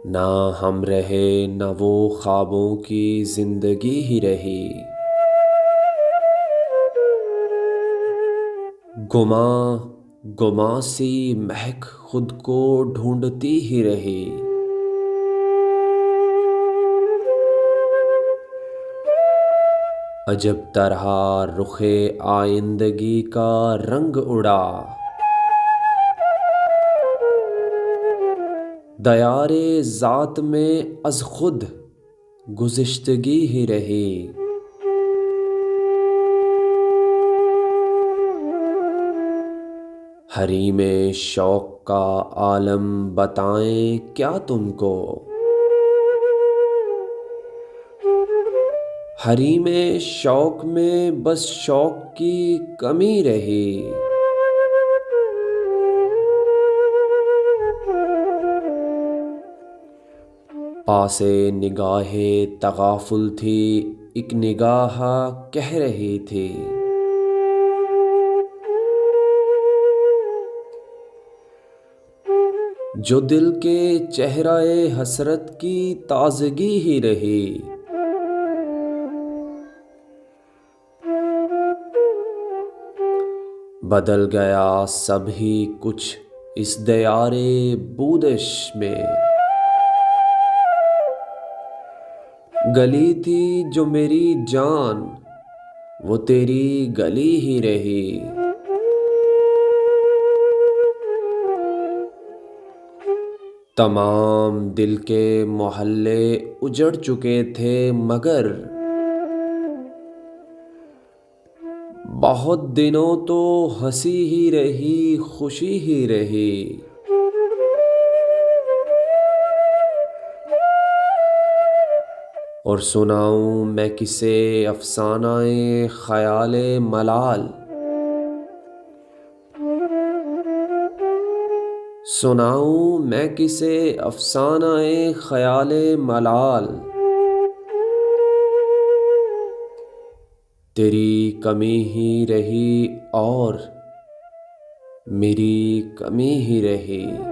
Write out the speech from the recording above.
ना हम रहे न वो ख्वाबों की जिंदगी ही रही। गुमा गुमा सी महक खुद को ढूंढती ही रही। अजब तरह रुखे आइंदगी का रंग उड़ा। दयारे ज़ात में अज खुद गुज़िश्तगी ही रही। हरी में शौक़ का आलम बताएं क्या तुमको। हरी में शौक़ में बस शौक़ की कमी रही। पासे निगाहे तगाफुल थी, एक निगाह कह रही थी। जो दिल के चेहराए हसरत की ताजगी ही रही। बदल गया सब ही कुछ इस दयारे बूदिश में। गली थी जो मेरी जान, वो तेरी गली ही रही। तमाम दिल के मोहल्ले उजड़ चुके थे, मगर बहुत दिनों तो हंसी ही रही, खुशी ही रही। और सुनाऊं मैं किसे अफसानाए ख्याले मलाल। सुनाऊं मैं किसे अफसानाए ख्याले मलाल। तेरी कमी ही रही और मेरी कमी ही रही।